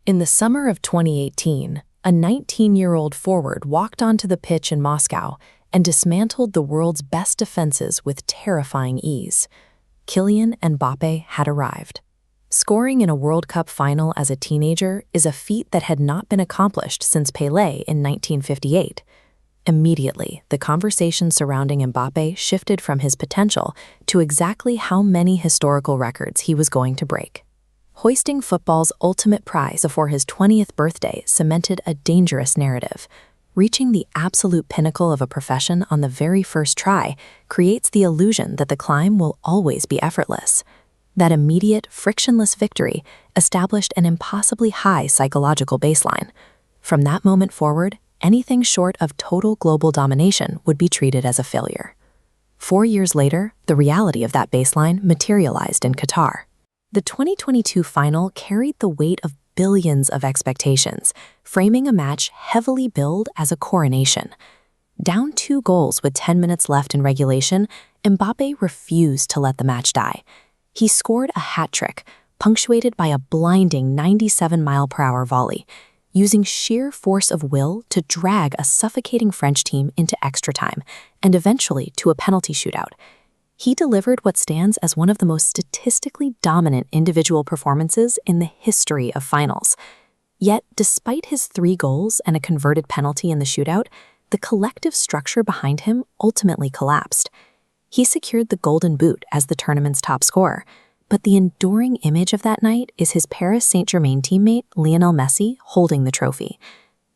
In the summer of 2018, a 19-year-old forward walked onto the pitch in Moscow and dismantled the world's best defenses with terrifying ease. Kylian Mbappé had arrived. Scoring in a World Cup final as a teenager is a feat that had not been accomplished since Pelé in 1958. Immediately, the conversation surrounding Mbappé shifted from his potential to exactly how many historical records he was going to break. Hoisting football's ultimate prize before his 20th birthday cemented a dangerous narrative. Reaching the absolute pinnacle of a profession on the very first try creates the illusion that the climb will always be effortless. That immediate, frictionless victory established an impossibly high psychological baseline. From that moment forward, anything short of total global domination would be treated as a failure. 4 years later, the reality of that baseline materialized in Qatar. The 2022 final carried the weight of billions of expectations, framing a match heavily billed as a coronation. Down 2 goals with 10 minutes left in regulation, Mbappé refused to let the match die. He scored a hat trick, punctuated by a blinding 97-mile-per-hour volley, using sheer force of will to drag a suffocating French team into extra time and eventually to a penalty shootout. He delivered what stands as one of the most statistically dominant individual performances in the history of finals. Yet, despite his 3 goals and a converted penalty in the shootout, the collective structure behind him ultimately collapsed. He secured the Golden Boot as the tournament's top scorer, but the enduring image of that night is his Paris Saint-Germain teammate Lionel Messi holding the trophy.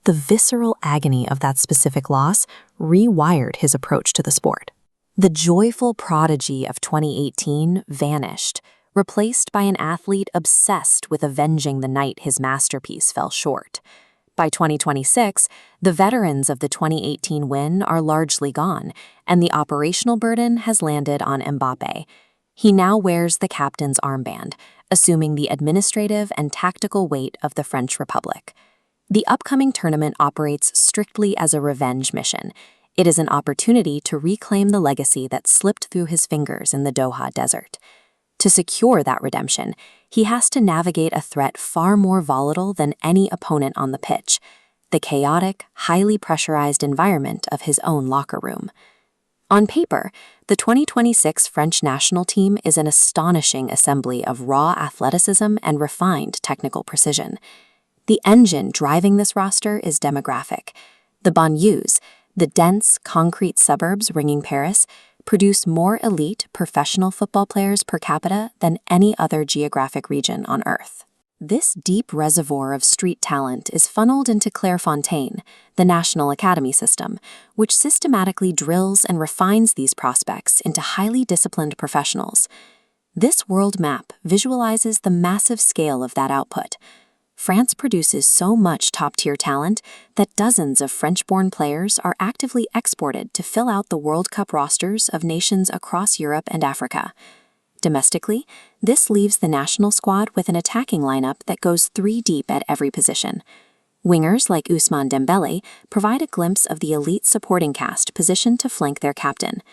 The visceral agony of that specific loss rewired his approach to the sport. The joyful prodigy of 2018 vanished, replaced by an athlete obsessed with avenging the night his masterpiece fell short. By 2026, the veterans of the 2018 win are largely gone, and the operational burden has landed on Mbappé. He now wears the captain's armband, assuming the administrative and tactical weight of the French Republic. The upcoming tournament operates strictly as a revenge mission. It is an opportunity to reclaim the legacy that slipped through his fingers in the Doha Desert. To secure that redemption, he has to navigate a threat far more volatile than any opponent on the pitch, the chaotic, highly pressurized environment of his own locker room. On paper, the 2026 French national team is an astonishing assembly of raw athleticism and refined technical precision. The engine driving this roster is demographic. The banlieues, the dense, concrete suburbs ringing Paris, produce more elite professional football players per capita than any other geographic region on Earth. This deep reservoir of street talent is funneled into Clairefontaine, the National Academy system, which systematically drills and refines these prospects into highly disciplined professionals. This world map visualizes the massive scale of that output. France produces so much top-tier talent that dozens of French-born players are actively exported to fill out the World Cup rosters of nations across Europe and Africa. Domestically, this leaves the national squad with an attacking lineup that goes 3 deep at every position. Wingers like Ousmane Dembélé provide a glimpse of the elite supporting cast positioned to flank their captain.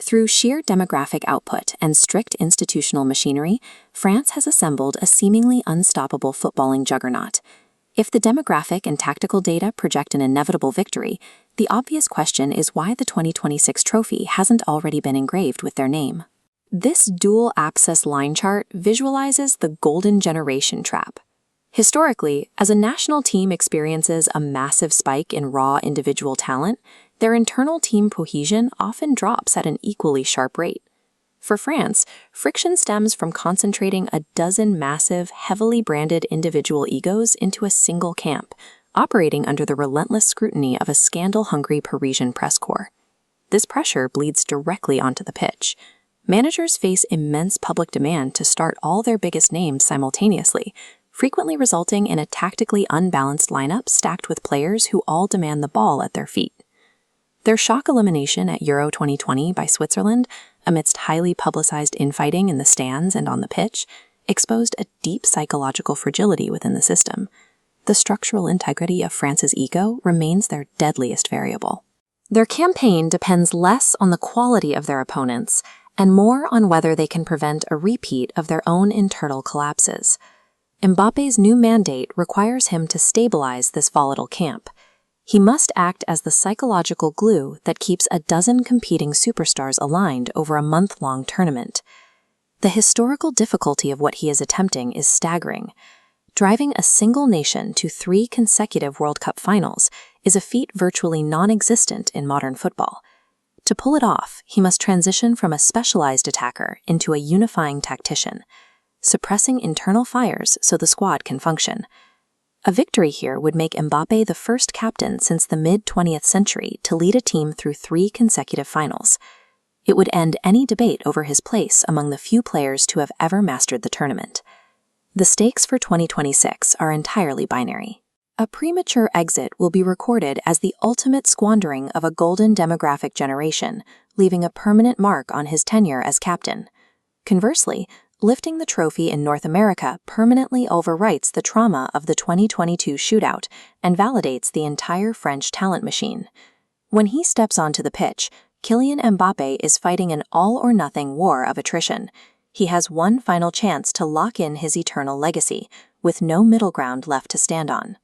Through sheer demographic output and strict institutional machinery, France has assembled a seemingly unstoppable footballing juggernaut. If the demographic and tactical data project an inevitable victory, the obvious question is why the 2026 trophy hasn't already been engraved with their name. This dual-axis line chart visualizes the golden generation trap. Historically, as a national team experiences a massive spike in raw individual talent, their internal team cohesion often drops at an equally sharp rate. For France, friction stems from concentrating a dozen massive, heavily branded individual egos into a single camp, operating under the relentless scrutiny of a scandal-hungry Parisian press corps. This pressure bleeds directly onto the pitch. Managers face immense public demand to start all their biggest names simultaneously, frequently resulting in a tactically unbalanced lineup stacked with players who all demand the ball at their feet. Their shock elimination at Euro 2020 by Switzerland, amidst highly publicized infighting in the stands and on the pitch, exposed a deep psychological fragility within the system. The structural integrity of France's ego remains their deadliest variable. Their campaign depends less on the quality of their opponents and more on whether they can prevent a repeat of their own internal collapses. Mbappé's new mandate requires him to stabilize this volatile camp. He must act as the psychological glue that keeps a dozen competing superstars aligned over a month-long tournament. The historical difficulty of what he is attempting is staggering. Driving a single nation to 3 consecutive World Cup finals is a feat virtually non-existent in modern football. To pull it off, he must transition from a specialized attacker into a unifying tactician, suppressing internal fires so the squad can function. A victory here would make Mbappé the first captain since the mid-20th century to lead a team through 3 consecutive finals. It would end any debate over his place among the few players to have ever mastered the tournament. The stakes for 2026 are entirely binary. A premature exit will be recorded as the ultimate squandering of a golden demographic generation, leaving a permanent mark on his tenure as captain. Conversely, lifting the trophy in North America permanently overwrites the trauma of the 2022 shootout and validates the entire French talent machine. When he steps onto the pitch, Kylian Mbappé is fighting an all-or-nothing war of attrition. He has one final chance to lock in his eternal legacy, with no middle ground left to stand on.